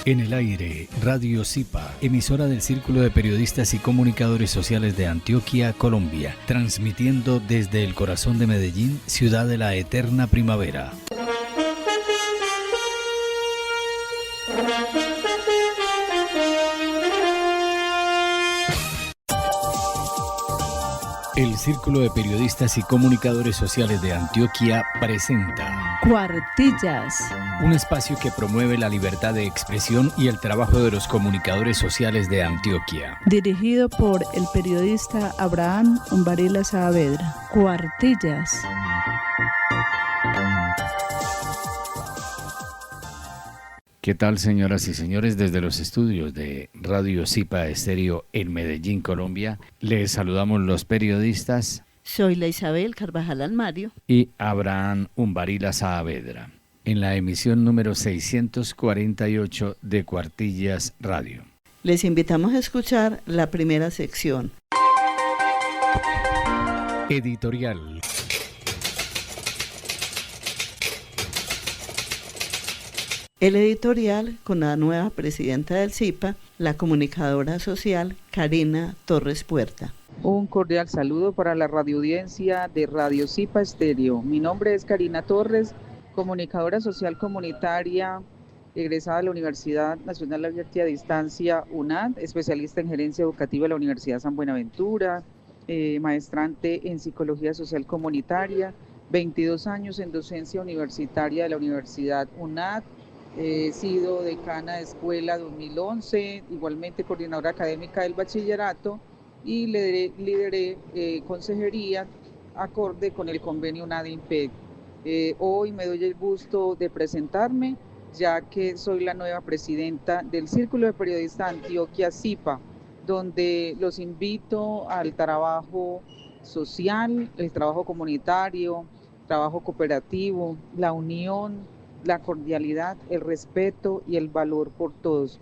En el aire, Radio Zipa, emisora del Círculo de Periodistas y Comunicadores Sociales de Antioquia, Colombia, transmitiendo desde el corazón de Medellín, ciudad de la eterna primavera. El Círculo de Periodistas y Comunicadores Sociales de Antioquia presenta Cuartillas, un espacio que promueve la libertad de expresión y el trabajo de los comunicadores sociales de Antioquia. dirigido por el periodista Abraham Umbarila Saavedra. Cuartillas. ¿Qué tal, señoras y señores? Desde los estudios de Radio Zipa Estéreo en Medellín, Colombia, les saludamos los periodistas. Soy la Isabel Carvajal Almario Y Abraham Umbarila Saavedra, en la emisión número 648 de Cuartillas Radio. Les invitamos a escuchar la primera sección. Editorial. El editorial con la nueva presidenta del Zipa, la comunicadora social Karina Torres Puerta. Un cordial saludo para la radioaudiencia de Radio Zipa Estéreo. Mi nombre es Karina Torres, comunicadora social comunitaria, egresada de la Universidad Nacional Abierta a Distancia UNAD, especialista en gerencia educativa de la Universidad San Buenaventura, maestrante en psicología social comunitaria, 22 años en docencia universitaria de la Universidad UNAD. He sido decana de escuela 2011, igualmente coordinadora académica del bachillerato y lideré consejería acorde con el convenio UNAD-IMPEC. Hoy me doy el gusto de presentarme, ya que soy la nueva presidenta del Círculo de Periodistas Antioquia Zipa, donde los invito al trabajo social, el trabajo comunitario, trabajo cooperativo, la unión, la cordialidad, el respeto y el valor por todos.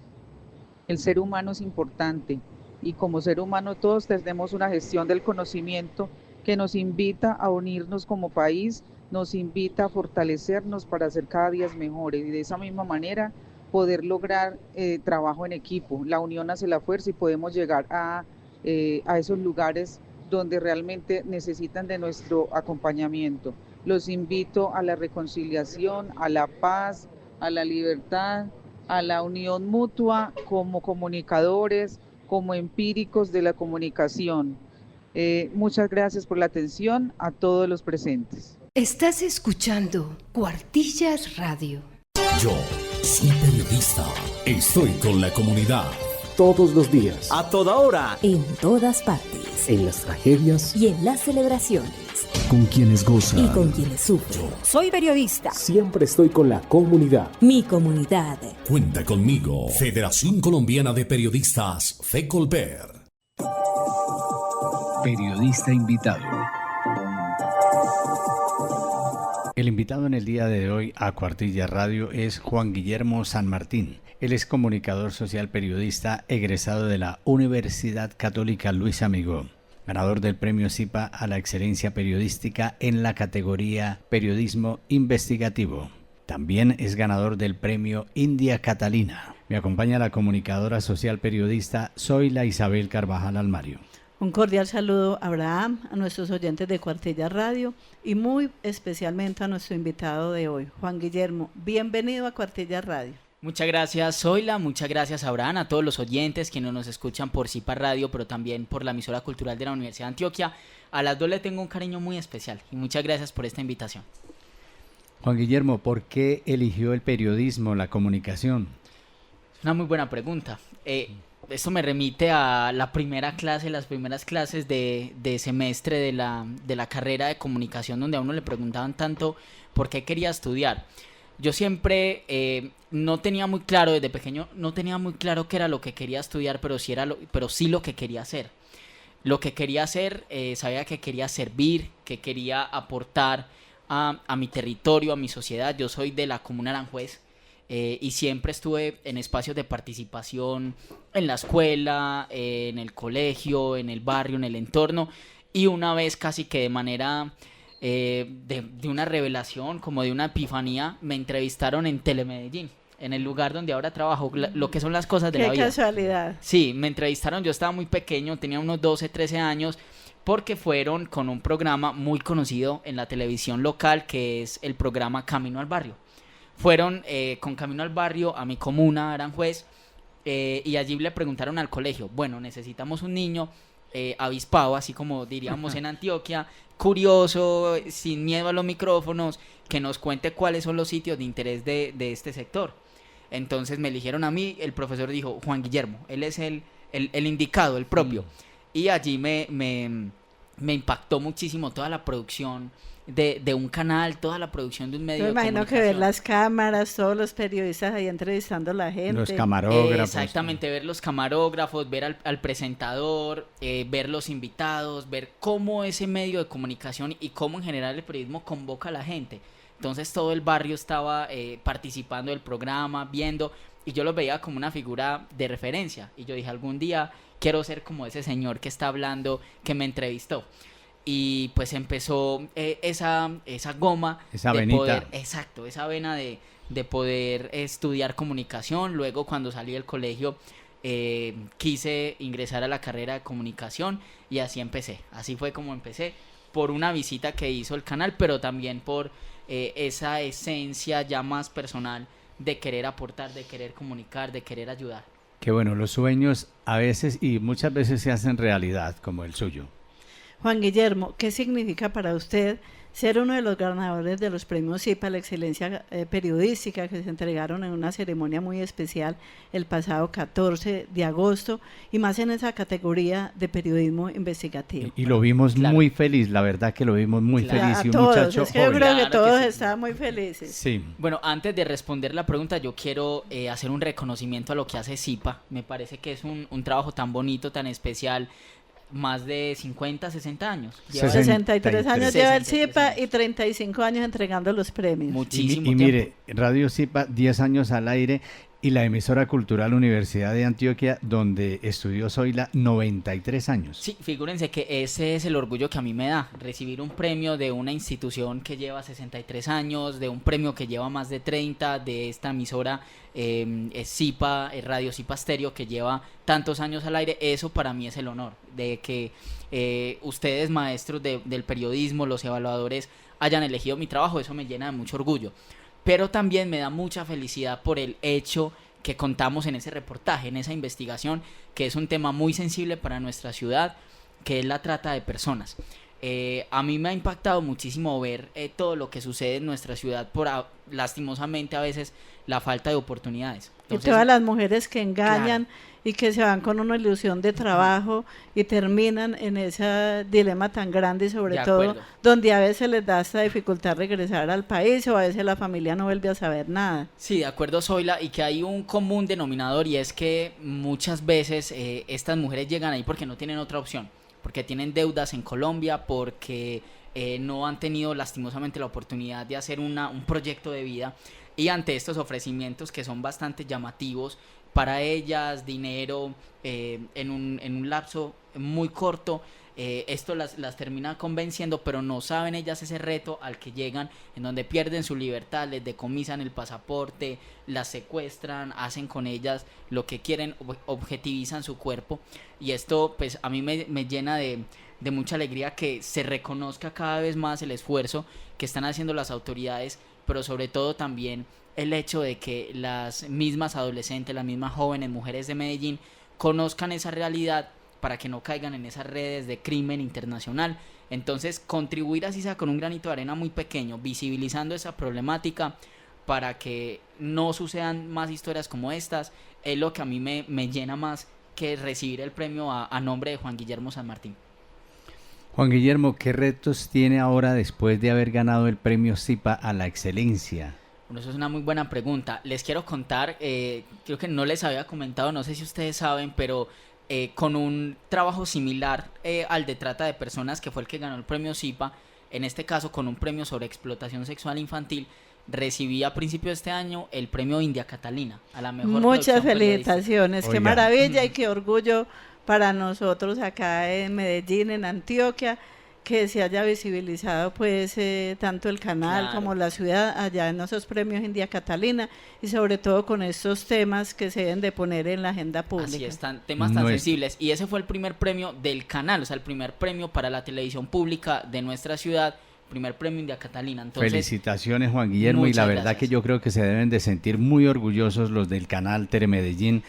El ser humano es importante y como ser humano todos tenemos una gestión del conocimiento que nos invita a unirnos como país, nos invita a fortalecernos para ser cada día mejores y de esa misma manera poder lograr trabajo en equipo. La unión hace la fuerza y podemos llegar a esos lugares donde realmente necesitan de nuestro acompañamiento. Los invito a la reconciliación, a la paz, a la libertad, a la unión mutua como comunicadores, como empíricos de la comunicación. Muchas gracias por la atención a todos los presentes. Estás escuchando Cuartillas Radio. Yo soy periodista. Estoy con la comunidad. Todos los días. A toda hora. En todas partes. En las tragedias. Y en las celebraciones. Con quienes gozan. Y con quienes sufren. Soy periodista. Siempre estoy con la comunidad. Mi comunidad. Cuenta conmigo. Federación Colombiana de Periodistas, FECOLPER. Periodista invitado. El invitado en el día de hoy a Cuartillas Radio es Juan Guillermo San Martín. Él es comunicador social periodista egresado de la Universidad Católica Luis Amigó, ganador del premio Zipa a la excelencia periodística en la categoría Periodismo Investigativo. También es ganador del premio India Catalina. Me acompaña la comunicadora social periodista Zoila Isabel Carvajal Almario. Un cordial saludo, Abraham, a nuestros oyentes de Cuartillas Radio y muy especialmente a nuestro invitado de hoy, Juan Guillermo. Bienvenido a Cuartillas Radio. Muchas gracias, Zoila, muchas gracias, Abraham, a todos los oyentes que nos escuchan por Zipa Radio, pero también por la emisora cultural de la Universidad de Antioquia. A las dos le tengo un cariño muy especial y muchas gracias por esta invitación. Juan Guillermo, ¿por qué eligió el periodismo, la comunicación? Es una muy buena pregunta. Esto me remite a las primeras clases de semestre de la carrera de comunicación, donde a uno le preguntaban tanto por qué quería estudiar. Yo siempre no tenía muy claro, desde pequeño, no tenía muy claro qué era lo que quería estudiar, pero sí lo que quería hacer. Lo que quería hacer, sabía que quería servir, que quería aportar a mi territorio, a mi sociedad. Yo soy de la Comuna Aranjuez y siempre estuve en espacios de participación en la escuela, en el colegio, en el barrio, en el entorno. Y una vez casi que de manera... de una revelación, como de una epifanía, me entrevistaron en Telemedellín, en el lugar donde ahora trabajo, lo que son las cosas de la Qué vida. casualidad. Sí, me entrevistaron, yo estaba muy pequeño, tenía unos 12, 13 años, porque fueron con un programa muy conocido en la televisión local, que es el programa Camino al Barrio. Fueron con Camino al Barrio a mi comuna, Aranjuez, y allí le preguntaron al colegio, bueno, necesitamos un niño avispado, así como diríamos en Antioquia, curioso, sin miedo a los micrófonos, que nos cuente cuáles son los sitios de interés de este sector. Entonces me eligieron a mí, el profesor dijo, Juan Guillermo, él es el indicado, el propio. Y allí me impactó muchísimo toda la producción de un canal, toda la producción de un medio Me de imagino que ver comunicación. las cámaras, todos los periodistas ahí entrevistando a la gente. Los camarógrafos. Exactamente, ver los camarógrafos, ver al presentador, ver los invitados, ver cómo ese medio de comunicación y cómo en general el periodismo convoca a la gente. Entonces todo el barrio estaba participando del programa, viendo, y yo lo veía como una figura de referencia. Y yo dije, algún día quiero ser como ese señor que está hablando, que me entrevistó. Y pues empezó esa goma esa de venita. poder, exacto, esa vena de poder estudiar comunicación. Luego cuando salí del colegio quise ingresar a la carrera de comunicación y así empecé. Así fue como empecé, por una visita que hizo el canal, pero también por esa esencia ya más personal de querer aportar, de querer comunicar, de querer ayudar. Que bueno, los sueños a veces y muchas veces se hacen realidad, como el suyo. Juan Guillermo, ¿qué significa para usted ser uno de los ganadores de los premios CIPA a la excelencia periodística que se entregaron en una ceremonia muy especial el pasado 14 de agosto y más en esa categoría de periodismo investigativo? Y lo vimos Claro. muy feliz, la verdad que lo vimos muy Claro. feliz A y un todos, muchacho es que yo joven. creo que Claro que todos sí. estaban muy felices. Sí. Bueno, antes de responder la pregunta, yo quiero hacer un reconocimiento a lo que hace CIPA. Me parece que es un trabajo tan bonito, tan especial. Más de 50, 60 años. Lleva 63 años lleva el 63 CIPA años. y 35 años entregando los premios. Muchísimo Y tiempo. mire, Radio Zipa, 10 años al aire, y la emisora cultural Universidad de Antioquia, donde estudió Zoila, 93 años. Sí, figúrense que ese es el orgullo que a mí me da, recibir un premio de una institución que lleva 63 años, de un premio que lleva más de 30, de esta emisora CIPA, Radio CIPA Stereo, que lleva tantos años al aire. Eso para mí es el honor, de que ustedes, maestros del periodismo, los evaluadores, hayan elegido mi trabajo. Eso me llena de mucho orgullo. Pero también me da mucha felicidad por el hecho que contamos en ese reportaje, en esa investigación, que es un tema muy sensible para nuestra ciudad, que es la trata de personas. A mí me ha impactado muchísimo ver todo lo que sucede en nuestra ciudad por, lastimosamente, a veces la falta de oportunidades. Entonces, y todas las mujeres que engañan y que se van con una ilusión de trabajo y terminan en ese dilema tan grande y sobre De todo acuerdo. donde a veces les da hasta dificultad regresar al país o a veces la familia no vuelve a saber nada. Sí, de acuerdo, Zoila, y que hay un común denominador, y es que muchas veces estas mujeres llegan ahí porque no tienen otra opción, porque tienen deudas en Colombia, porque no han tenido lastimosamente la oportunidad de hacer un proyecto de vida, y ante estos ofrecimientos que son bastante llamativos para ellas, dinero en un lapso muy corto, esto las termina convenciendo, pero no saben ellas ese reto al que llegan, en donde pierden su libertad, les decomisan el pasaporte, las secuestran, hacen con ellas lo que quieren, objetivizan su cuerpo, y esto pues a mí me llena de mucha alegría que se reconozca cada vez más el esfuerzo que están haciendo las autoridades, pero sobre todo también el hecho de que las mismas adolescentes, las mismas jóvenes mujeres de Medellín conozcan esa realidad para que no caigan en esas redes de crimen internacional. Entonces, contribuir así sea con un granito de arena muy pequeño, visibilizando esa problemática para que no sucedan más historias como estas, es lo que a mí me llena más que recibir el premio a nombre de Juan Guillermo San Martín. Juan Guillermo, ¿qué retos tiene ahora después de haber ganado el premio CIPA a la excelencia? Bueno, eso es una muy buena pregunta. Les quiero contar, creo que no les había comentado, no sé si ustedes saben, pero con un trabajo similar al de trata de personas, que fue el que ganó el premio CIPA, en este caso con un premio sobre explotación sexual infantil, recibí a principio de este año el premio India Catalina a la mejor Muchas producción periodística. felicitaciones, qué Oiga. maravilla y qué orgullo para nosotros acá en Medellín, en Antioquia, que se haya visibilizado pues tanto el canal Claro. como la ciudad allá en esos premios India Catalina y sobre todo con estos temas que se deben de poner en la agenda pública. Así están, temas tan No es- sensibles. Y ese fue el primer premio del canal, o sea, el primer premio para la televisión pública de nuestra ciudad, primer premio India Catalina. Entonces, Felicitaciones, Juan Guillermo, y la muchas verdad gracias. que yo creo que se deben de sentir muy orgullosos los del canal Telemedellín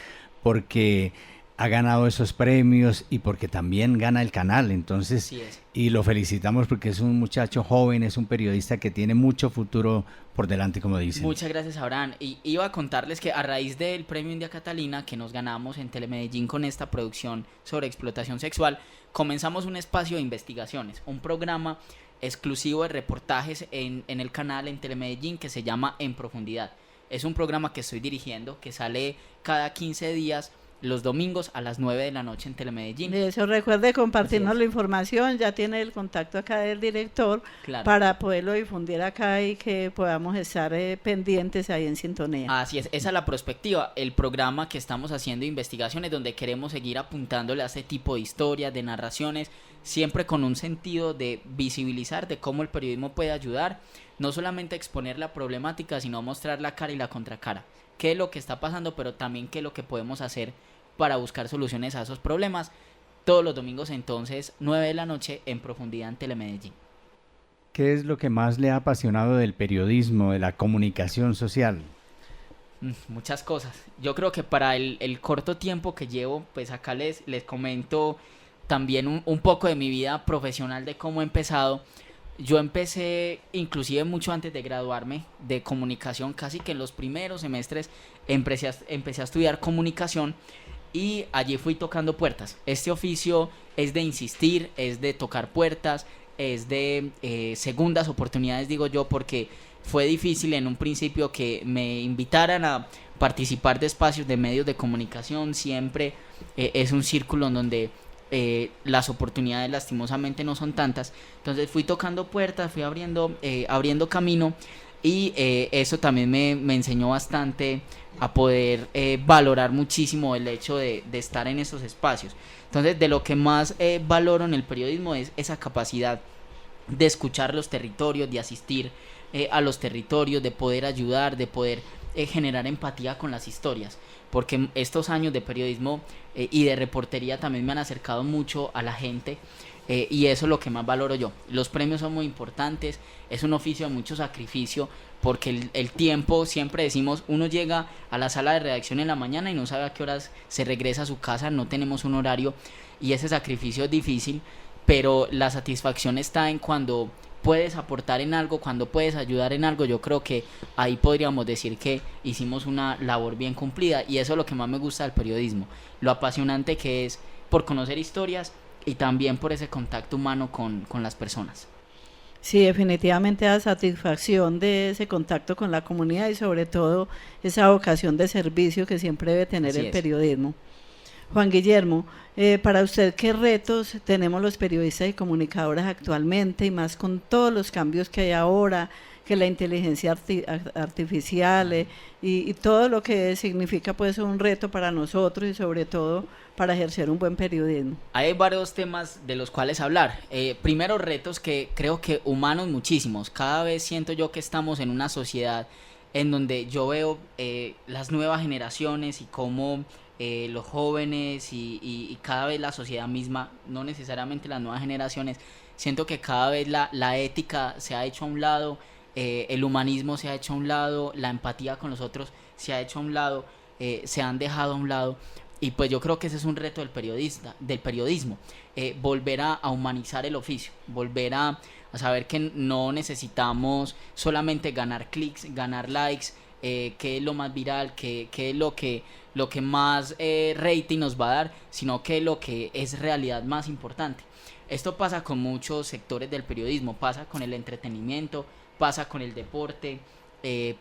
porque ha ganado esos premios y porque también gana el canal, entonces, así es. y lo felicitamos porque es un muchacho joven, es un periodista que tiene mucho futuro por delante, como dicen. Muchas gracias, Abraham. Y iba a contarles que a raíz del premio India Catalina que nos ganamos en Telemedellín con esta producción sobre explotación sexual, comenzamos un espacio de investigaciones, un programa exclusivo de reportajes en el canal en Telemedellín que se llama En Profundidad. Es un programa que estoy dirigiendo, que sale cada 15 días los domingos a las 9 de la noche en Telemedellín. De eso recuerde compartirnos Así es. la información, ya tiene el contacto acá del director Claro. para poderlo difundir acá y que podamos estar pendientes ahí en sintonía. Así es, esa es la perspectiva, el programa que estamos haciendo de investigaciones donde queremos seguir apuntándole a este tipo de historias, de narraciones, siempre con un sentido de visibilizar de cómo el periodismo puede ayudar, no solamente a exponer la problemática, sino a mostrar la cara y la contracara, qué es lo que está pasando, pero también qué es lo que podemos hacer para buscar soluciones a esos problemas. Todos los domingos entonces, 9 de la noche, En Profundidad en Telemedellín. ¿Qué es lo que más le ha apasionado del periodismo, de la comunicación social? Muchas cosas. Yo creo que para el corto tiempo que llevo, pues acá les comento también un poco de mi vida profesional, de cómo he empezado. Yo empecé inclusive mucho antes de graduarme de comunicación, casi que en los primeros semestres empecé a estudiar comunicación y allí fui tocando puertas. Este oficio es de insistir, es de tocar puertas, es de segundas oportunidades, digo yo, porque fue difícil en un principio que me invitaran a participar de espacios de medios de comunicación. Siempre es un círculo en donde las oportunidades lastimosamente no son tantas. Entonces fui tocando puertas, fui abriendo camino y eso también me enseñó bastante a poder valorar muchísimo el hecho de estar en esos espacios. Entonces de lo que más valoro en el periodismo es esa capacidad de escuchar los territorios, de asistir a los territorios, de poder ayudar, de poder generar empatía con las historias, porque estos años de periodismo y de reportería también me han acercado mucho a la gente, y eso es lo que más valoro yo. Los premios son muy importantes, es un oficio de mucho sacrificio, porque el tiempo, siempre decimos, uno llega a la sala de redacción en la mañana y no sabe a qué horas se regresa a su casa, no tenemos un horario, y ese sacrificio es difícil, pero la satisfacción está en cuando puedes aportar en algo, cuando puedes ayudar en algo. Yo creo que ahí podríamos decir que hicimos una labor bien cumplida, y eso es lo que más me gusta del periodismo, lo apasionante que es por conocer historias y también por ese contacto humano con las personas. Sí, definitivamente la satisfacción de ese contacto con la comunidad y sobre todo esa vocación de servicio que siempre debe tener Así el es. periodismo. Juan Guillermo, para usted, ¿qué retos tenemos los periodistas y comunicadores actualmente, y más con todos los cambios que hay ahora, que la inteligencia artificial y todo lo que significa pues un reto para nosotros y sobre todo para ejercer un buen periodismo? Hay varios temas de los cuales hablar. Primero, retos que creo que humanos muchísimos. Cada vez siento yo que estamos en una sociedad en donde yo veo las nuevas generaciones y cómo los jóvenes y cada vez la sociedad misma, no necesariamente las nuevas generaciones, siento que cada vez la ética se ha hecho a un lado, el humanismo se ha hecho a un lado, la empatía con los otros se ha hecho a un lado, se han dejado a un lado. Y pues yo creo que ese es un reto del periodismo, volver a humanizar el oficio, volver a saber que no necesitamos solamente ganar clics, ganar likes, qué es lo más viral, qué es lo que más rating nos va a dar, sino que lo que es realidad más importante. Esto pasa con muchos sectores del periodismo, pasa con el entretenimiento, pasa con el deporte,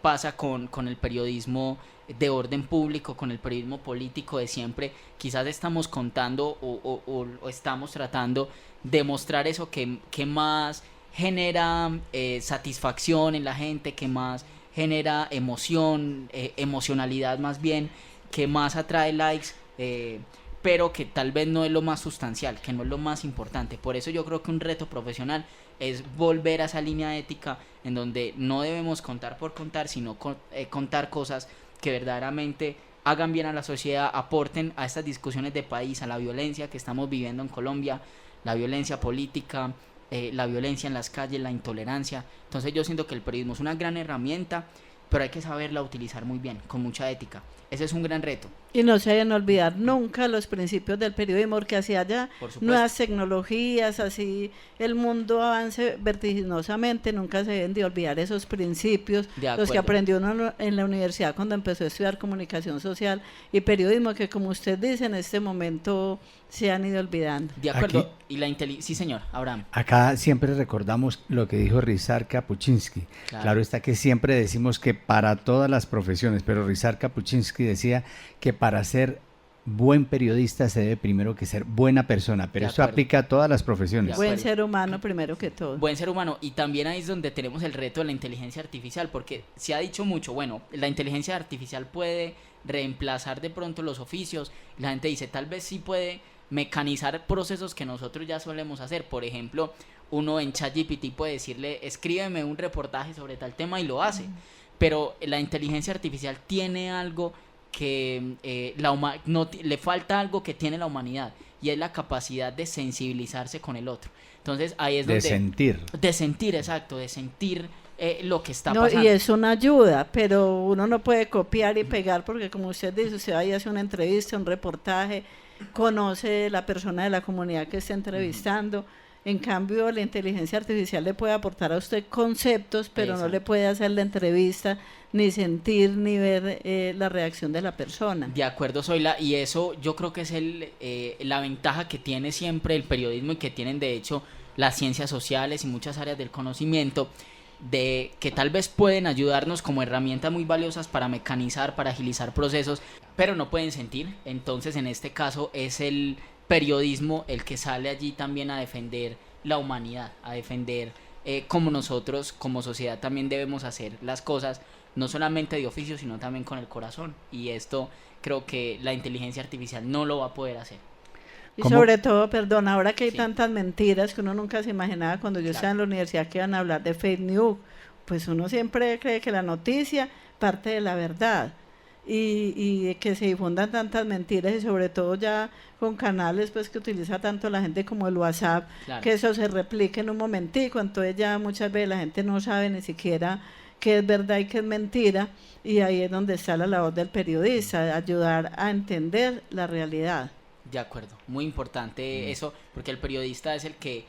pasa con el periodismo de orden público, con el periodismo político de siempre. Quizás estamos contando o estamos tratando de mostrar eso que más genera satisfacción en la gente, que más genera emoción, emocionalidad más bien, que más atrae likes, pero que tal vez no es lo más sustancial, que no es lo más importante. Por eso yo creo que un reto profesional es volver a esa línea ética en donde no debemos contar por contar, sino contar cosas que verdaderamente hagan bien a la sociedad, aporten a estas discusiones de país, a la violencia que estamos viviendo en Colombia, la violencia política, la violencia en las calles, la intolerancia. Entonces yo siento que el periodismo es una gran herramienta, pero hay que saberla utilizar muy bien, con mucha ética. Ese es un gran reto. Y no se deben olvidar nunca los principios del periodismo, porque así haya nuevas tecnologías, así el mundo avance vertiginosamente, nunca se deben de olvidar esos principios, los que aprendió uno en la universidad cuando empezó a estudiar comunicación social y periodismo, que como usted dice, en este momento se han ido olvidando. De acuerdo. Aquí, y la sí, señor, Abraham. Acá siempre recordamos lo que dijo Ryszard Kapuscinski. Claro está que siempre decimos que para todas las profesiones, pero Ryszard Kapuscinski decía que para ser buen periodista se debe primero que ser buena persona, pero esto aplica a todas las profesiones. Buen ser humano primero que todo. Buen ser humano, y también ahí es donde tenemos el reto de la inteligencia artificial, porque se ha dicho mucho, bueno, la inteligencia artificial puede reemplazar de pronto los oficios, la gente dice, tal vez sí puede mecanizar procesos que nosotros ya solemos hacer. Por ejemplo, uno en ChatGPT puede decirle, escríbeme un reportaje sobre tal tema y lo hace, pero la inteligencia artificial tiene algo que le falta algo que tiene la humanidad, y es la capacidad de sensibilizarse con el otro. Entonces ahí es donde... De sentir, exacto, de sentir lo que está pasando. Y es una ayuda, pero uno no puede copiar y pegar, porque como usted dice, usted ahí hace una entrevista, un reportaje, conoce la persona de la comunidad que está entrevistando. En cambio, la inteligencia artificial le puede aportar a usted conceptos, pero no le puede hacer la entrevista, ni sentir, ni ver la reacción de la persona. De acuerdo, Zoila, y eso yo creo que es la ventaja que tiene siempre el periodismo, y que tienen de hecho las ciencias sociales y muchas áreas del conocimiento, de que tal vez pueden ayudarnos como herramientas muy valiosas para mecanizar, para agilizar procesos, pero no pueden sentir. Entonces en este caso es el periodismo el que sale allí también a defender la humanidad, a defender como nosotros como sociedad también debemos hacer las cosas, no solamente de oficio, sino también con el corazón, y esto creo que la inteligencia artificial no lo va a poder hacer. Y sobre todo, perdón, ahora que hay tantas mentiras que uno nunca se imaginaba cuando yo estaba en la universidad que iban a hablar de fake news, pues uno siempre cree que la noticia parte de la verdad, y que se difundan tantas mentiras, y sobre todo ya con canales pues que utiliza tanto la gente como el WhatsApp, que eso se replique en un momentico, entonces ya muchas veces la gente no sabe ni siquiera qué es verdad y qué es mentira, y ahí es donde está la labor del periodista, ayudar a entender la realidad. De acuerdo, muy importante eso, porque el periodista es el que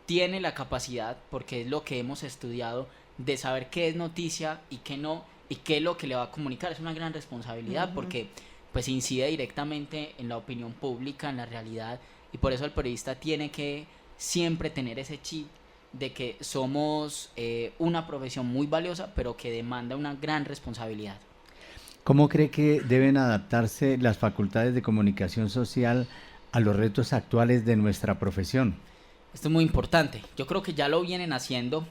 tiene la capacidad, porque es lo que hemos estudiado, de saber qué es noticia y qué no, y qué es lo que le va a comunicar. Es una gran responsabilidad, porque pues incide directamente en la opinión pública, en la realidad, y por eso el periodista tiene que siempre tener ese chip de que somos una profesión muy valiosa, pero que demanda una gran responsabilidad. ¿Cómo cree que deben adaptarse las facultades de comunicación social a los retos actuales de nuestra profesión? Esto es muy importante. Yo creo que ya lo vienen haciendo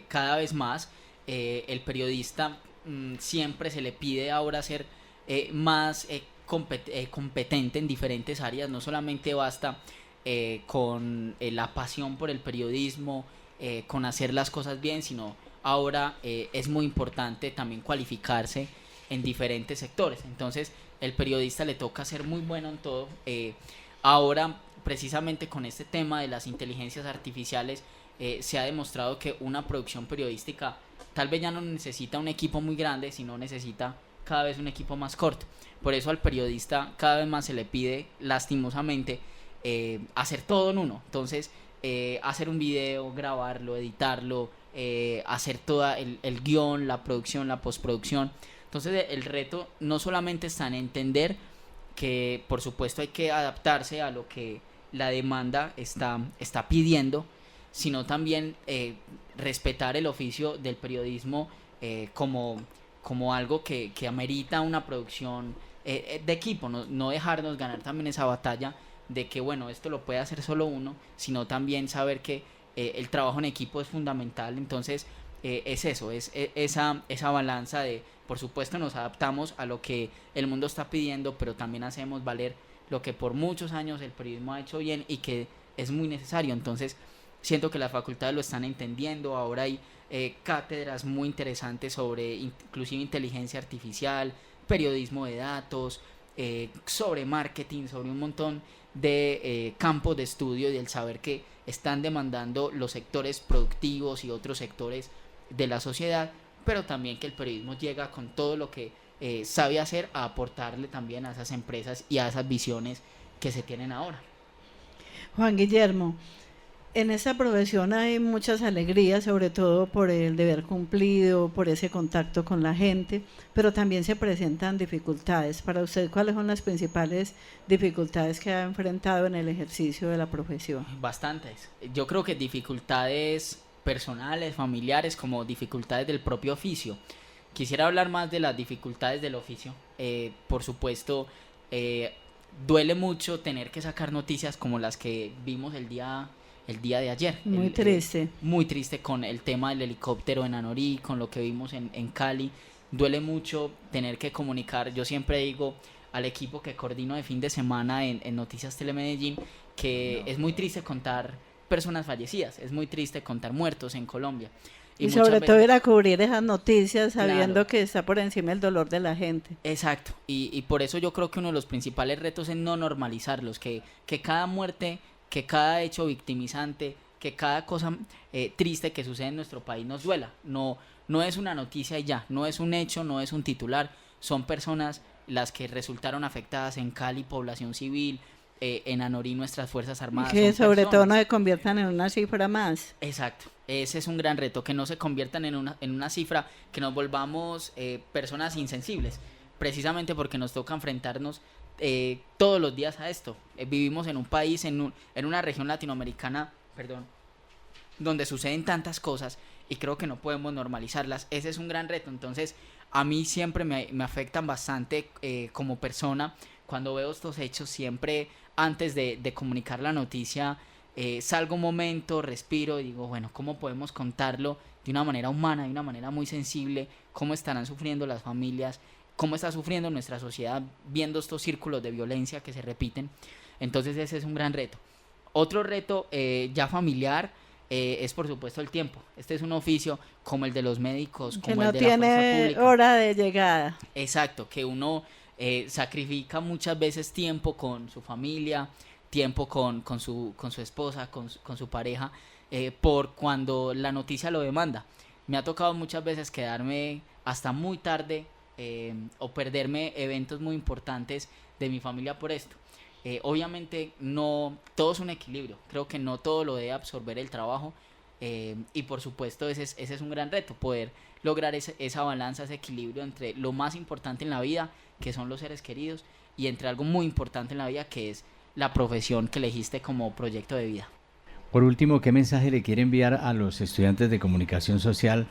cada vez más. El periodista siempre se le pide ahora ser más competente en diferentes áreas. No solamente basta con la pasión por el periodismo, con hacer las cosas bien, sino ahora es muy importante también cualificarse en diferentes sectores. Entonces el periodista le toca ser muy bueno en todo. Ahora precisamente con este tema de las inteligencias artificiales se ha demostrado que una producción periodística tal vez ya no necesita un equipo muy grande, sino necesita cada vez un equipo más corto. Por eso al periodista cada vez más se le pide lastimosamente hacer todo en uno. Entonces hacer un video, grabarlo, editarlo, hacer todo el guión, la producción, la postproducción. Entonces el reto no solamente está en entender que por supuesto hay que adaptarse a lo que la demanda está pidiendo, sino también respetar el oficio del periodismo como algo que amerita una producción de equipo, no dejarnos ganar también esa batalla de que bueno, esto lo puede hacer solo uno, sino también saber que el trabajo en equipo es fundamental. Entonces es eso, es esa balanza de, por supuesto nos adaptamos a lo que el mundo está pidiendo, pero también hacemos valer lo que por muchos años el periodismo ha hecho bien y que es muy necesario. Entonces siento que las facultades lo están entendiendo. Ahora hay cátedras muy interesantes sobre inclusive inteligencia artificial, periodismo de datos, sobre marketing, sobre un montón de campos de estudio y del saber que están demandando los sectores productivos y otros sectores de la sociedad, pero también que el periodismo llega con todo lo que sabe hacer a aportarle también a esas empresas y a esas visiones que se tienen ahora. Juan Guillermo, en esta profesión hay muchas alegrías, sobre todo por el deber cumplido, por ese contacto con la gente, pero también se presentan dificultades. Para usted, ¿cuáles son las principales dificultades que ha enfrentado en el ejercicio de la profesión? Bastantes. Yo creo que dificultades personales, familiares, como dificultades del propio oficio. Quisiera hablar más de las dificultades del oficio. Por supuesto, duele mucho tener que sacar noticias como las que vimos el día de ayer. Muy triste. Muy triste con el tema del helicóptero en Anorí, con lo que vimos en Cali. Duele mucho tener que comunicar. Yo siempre digo al equipo que coordino de fin de semana en Noticias Telemedellín que es muy triste contar personas fallecidas, es muy triste contar muertos en Colombia. Y sobre todo ir a cubrir esas noticias sabiendo claro, que está por encima el dolor de la gente. Exacto, y por eso yo creo que uno de los principales retos es no normalizarlos, que cada muerte, que cada hecho victimizante, que cada cosa triste que sucede en nuestro país nos duela. No es una noticia y ya, no es un hecho, no es un titular, son personas las que resultaron afectadas en Cali, población civil, en Anorí nuestras Fuerzas Armadas. Que sobre todo no se conviertan en una cifra más. Exacto, ese es un gran reto, que no se conviertan en una cifra, que nos volvamos personas insensibles, precisamente porque nos toca enfrentarnos todos los días a esto. Vivimos en un país, en una región latinoamericana, donde suceden tantas cosas y creo que no podemos normalizarlas. Ese es un gran reto. Entonces a mí siempre me afectan bastante como persona cuando veo estos hechos. Siempre antes de comunicar la noticia salgo un momento, respiro y digo, bueno, ¿cómo podemos contarlo de una manera humana, de una manera muy sensible? ¿Cómo estarán sufriendo las familias? ¿Cómo está sufriendo nuestra sociedad viendo estos círculos de violencia que se repiten? Entonces ese es un gran reto. Otro reto ya familiar es por supuesto el tiempo. Este es un oficio como el de los médicos, como que el de no la fuerza tiene pública. hora de llegada. Exacto, que uno sacrifica muchas veces tiempo con su familia, tiempo con su esposa, con su pareja, por cuando la noticia lo demanda. Me ha tocado muchas veces quedarme hasta muy tarde o perderme eventos muy importantes de mi familia por esto. Obviamente no todo es un equilibrio, creo que no todo lo debe absorber el trabajo, y por supuesto ese es un gran reto, poder lograr esa balanza, ese equilibrio entre lo más importante en la vida, que son los seres queridos, y entre algo muy importante en la vida, que es la profesión que elegiste como proyecto de vida. Por último, ¿qué mensaje le quiere enviar a los estudiantes de comunicación social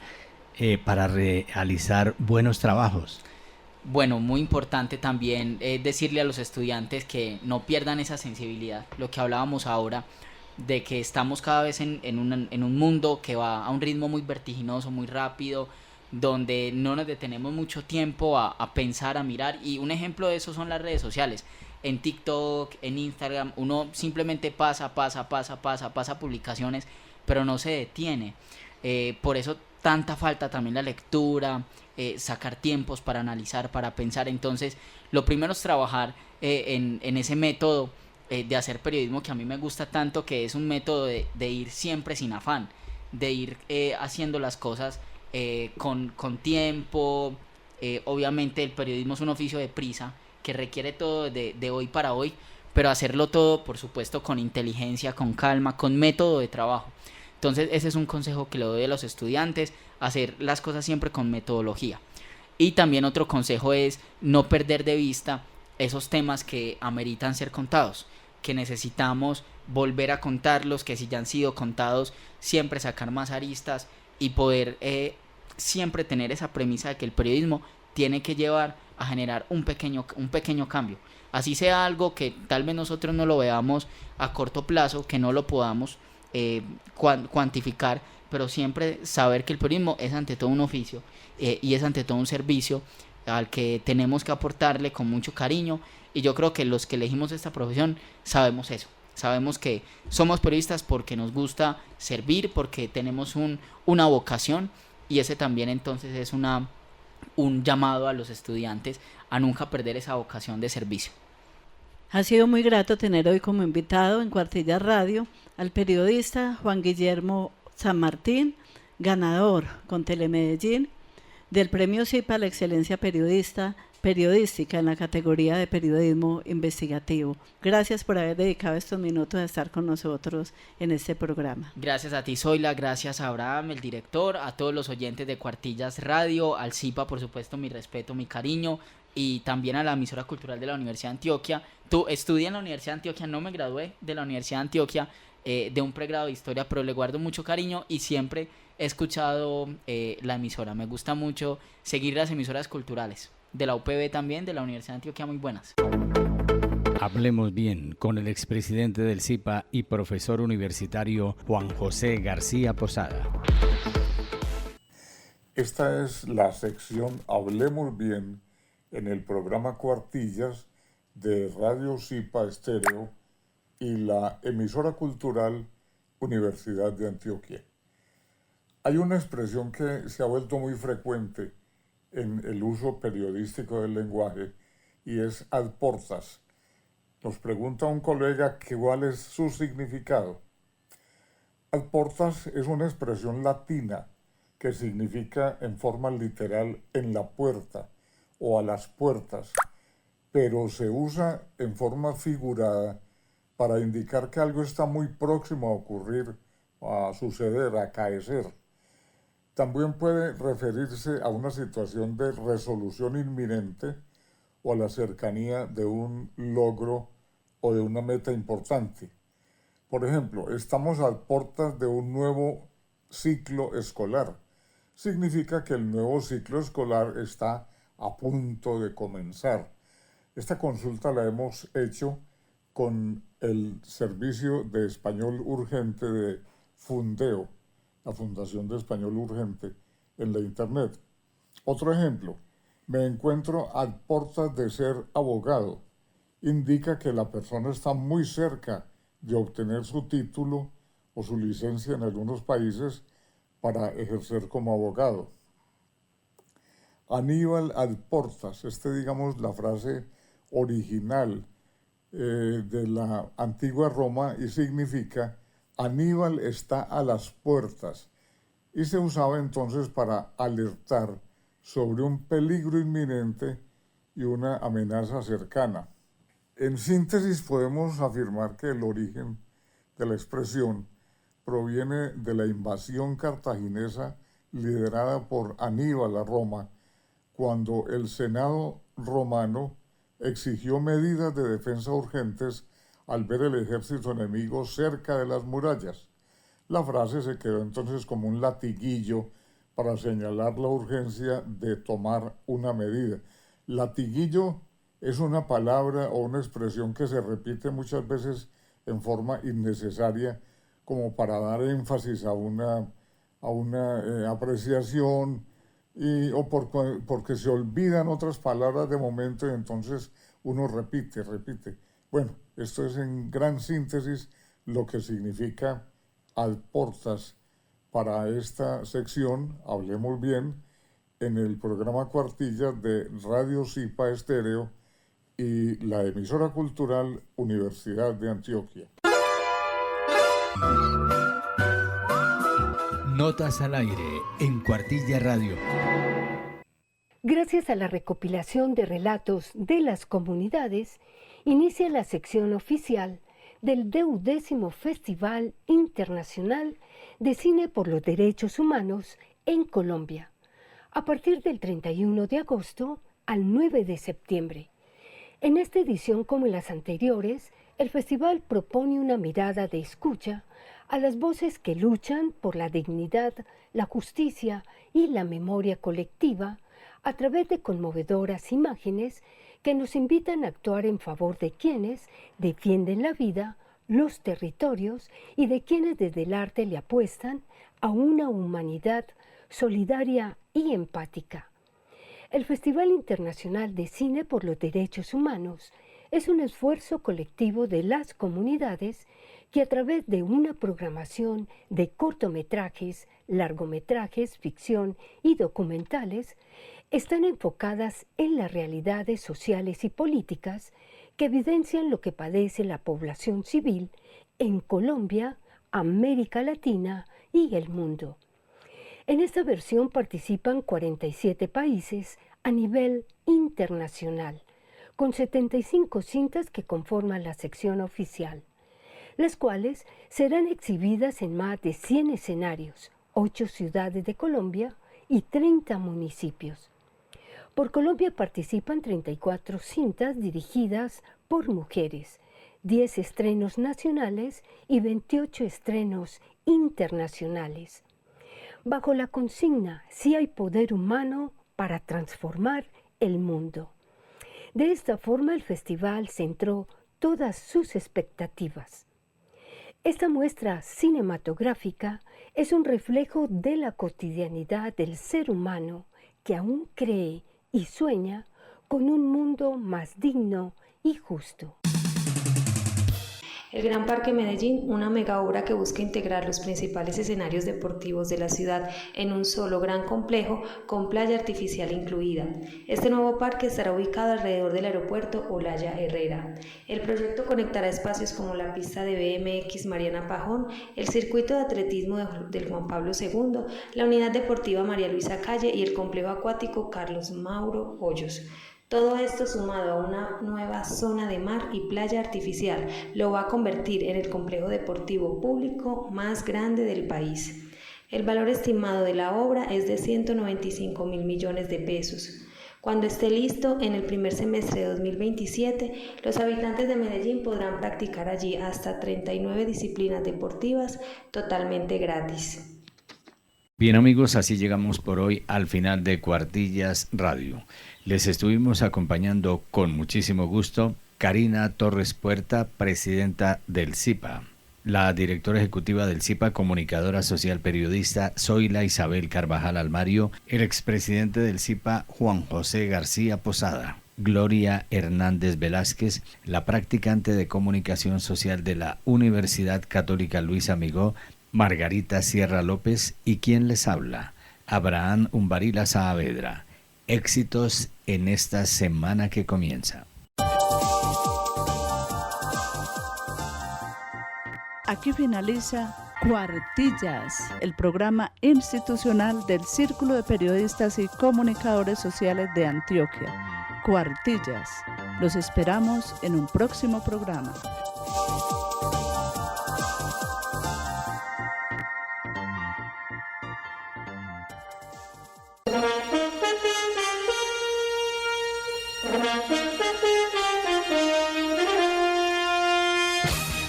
para realizar buenos trabajos? Bueno, muy importante también decirle a los estudiantes que no pierdan esa sensibilidad, lo que hablábamos ahora, de que estamos cada vez en un mundo que va a un ritmo muy vertiginoso, muy rápido, donde no nos detenemos mucho tiempo a pensar, a mirar, y un ejemplo de eso son las redes sociales. En TikTok, en Instagram, uno simplemente pasa publicaciones, pero no se detiene. Por eso tanta falta también la lectura, sacar tiempos para analizar, para pensar. Entonces, lo primero es trabajar en ese método de hacer periodismo que a mí me gusta tanto, que es un método de ir siempre sin afán, de ir haciendo las cosas con tiempo. Obviamente el periodismo es un oficio de prisa, que requiere todo de hoy para hoy, pero hacerlo todo, por supuesto, con inteligencia, con calma, con método de trabajo. Entonces ese es un consejo que le doy a los estudiantes, hacer las cosas siempre con metodología. Y también otro consejo es no perder de vista esos temas que ameritan ser contados, que necesitamos volver a contarlos, que si ya han sido contados, siempre sacar más aristas y poder siempre tener esa premisa de que el periodismo tiene que llevar a generar un pequeño cambio. Así sea algo que tal vez nosotros no lo veamos a corto plazo, que no lo podamos cuantificar, pero siempre saber que el periodismo es ante todo un oficio y es ante todo un servicio al que tenemos que aportarle con mucho cariño, y yo creo que los que elegimos esta profesión sabemos eso. Sabemos que somos periodistas porque nos gusta servir, porque tenemos una vocación, y ese también entonces es un llamado a los estudiantes a nunca perder esa vocación de servicio. Ha sido muy grato tener hoy como invitado en Cuartillas Radio al periodista Juan Guillermo San Martín, ganador con Telemedellín del Premio CIPA a la Excelencia Periodística en la categoría de Periodismo Investigativo. Gracias por haber dedicado estos minutos a estar con nosotros en este programa. Gracias a ti, Zoila, gracias a Abraham, el director, a todos los oyentes de Cuartillas Radio, al CIPA, por supuesto, mi respeto, mi cariño, y también a la emisora cultural de la Universidad de Antioquia. Estudié en la Universidad de Antioquia, no me gradué de la Universidad de Antioquia de un pregrado de historia, pero le guardo mucho cariño y siempre he escuchado la emisora. Me gusta mucho seguir las emisoras culturales de la UPB también, de la Universidad de Antioquia, muy buenas. Hablemos bien con el expresidente del CIPA y profesor universitario Juan José García Posada. Esta es la sección Hablemos Bien en el programa Cuartillas de Radio CIPA Estéreo y la emisora cultural Universidad de Antioquia. Hay una expresión que se ha vuelto muy frecuente en el uso periodístico del lenguaje y es ad portas. Nos pregunta un colega cuál es su significado. Ad portas es una expresión latina que significa en forma literal en la puerta o a las puertas, pero se usa en forma figurada para indicar que algo está muy próximo a ocurrir, a suceder, a acaecer. También puede referirse a una situación de resolución inminente o a la cercanía de un logro o de una meta importante. Por ejemplo, estamos a puertas de un nuevo ciclo escolar. Significa que el nuevo ciclo escolar está a punto de comenzar. Esta consulta la hemos hecho con el Servicio de Español Urgente de Fundeo, la Fundación de Español Urgente, en la Internet. Otro ejemplo, me encuentro a puertas de ser abogado. Indica que la persona está muy cerca de obtener su título o su licencia en algunos países para ejercer como abogado. Aníbal ad portas, digamos la frase original de la antigua Roma y significa Aníbal está a las puertas, y se usaba entonces para alertar sobre un peligro inminente y una amenaza cercana. En síntesis podemos afirmar que el origen de la expresión proviene de la invasión cartaginesa liderada por Aníbal a Roma, cuando el Senado romano exigió medidas de defensa urgentes al ver el ejército enemigo cerca de las murallas. La frase se quedó entonces como un latiguillo para señalar la urgencia de tomar una medida. Latiguillo es una palabra o una expresión que se repite muchas veces en forma innecesaria, como para dar énfasis a una apreciación o porque se olvidan otras palabras de momento y entonces uno repite. Bueno, esto es en gran síntesis lo que significa ad portas para esta sección, Hablemos Bien, en el programa Cuartillas de Radio CIPA Estéreo y la emisora cultural Universidad de Antioquia. Notas al aire en Cuartillas Radio. Gracias a la recopilación de relatos de las comunidades, inicia la sección oficial del 10º Festival Internacional de Cine por los Derechos Humanos en Colombia, a partir del 31 de agosto al 9 de septiembre. En esta edición, como en las anteriores, el festival propone una mirada de escucha a las voces que luchan por la dignidad, la justicia y la memoria colectiva a través de conmovedoras imágenes que nos invitan a actuar en favor de quienes defienden la vida, los territorios y de quienes desde el arte le apuestan a una humanidad solidaria y empática. El Festival Internacional de Cine por los Derechos Humanos es un esfuerzo colectivo de las comunidades que a través de una programación de cortometrajes, largometrajes, ficción y documentales están enfocadas en las realidades sociales y políticas que evidencian lo que padece la población civil en Colombia, América Latina y el mundo. En esta versión participan 47 países a nivel internacional, con 75 cintas que conforman la sección oficial, las cuales serán exhibidas en más de 100 escenarios, 8 ciudades de Colombia y 30 municipios. Por Colombia participan 34 cintas dirigidas por mujeres, 10 estrenos nacionales y 28 estrenos internacionales. Bajo la consigna "Si hay poder humano para transformar el mundo". De esta forma el festival centró todas sus expectativas. Esta muestra cinematográfica es un reflejo de la cotidianidad del ser humano que aún cree y sueña con un mundo más digno y justo. El Gran Parque Medellín, una mega obra que busca integrar los principales escenarios deportivos de la ciudad en un solo gran complejo con playa artificial incluida. Este nuevo parque estará ubicado alrededor del aeropuerto Olaya Herrera. El proyecto conectará espacios como la pista de BMX Mariana Pajón, el circuito de atletismo del Juan Pablo II, la unidad deportiva María Luisa Calle y el complejo acuático Carlos Mauro Hoyos. Todo esto sumado a una nueva zona de mar y playa artificial lo va a convertir en el complejo deportivo público más grande del país. El valor estimado de la obra es de 195.000 millones de pesos. Cuando esté listo en el primer semestre de 2027, los habitantes de Medellín podrán practicar allí hasta 39 disciplinas deportivas totalmente gratis. Bien amigos, así llegamos por hoy al final de Cuartillas Radio. Les estuvimos acompañando con muchísimo gusto Karina Torres Puerta, presidenta del CIPA, la directora ejecutiva del CIPA, comunicadora social periodista Zoila Isabel Carvajal Almario, el expresidente del CIPA Juan José García Posada, Gloria Hernández Velázquez, la practicante de comunicación social de la Universidad Católica Luis Amigó, Margarita Sierra López y quien les habla, Abraham Umbarila Saavedra. Éxitos en esta semana que comienza. Aquí finaliza Cuartillas, el programa institucional del Círculo de Periodistas y Comunicadores Sociales de Antioquia. Cuartillas. Los esperamos en un próximo programa.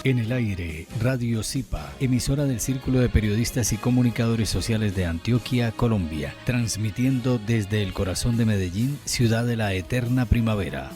En el aire, Radio CIPA, emisora del Círculo de Periodistas y Comunicadores Sociales de Antioquia, Colombia, transmitiendo desde el corazón de Medellín, ciudad de la eterna primavera.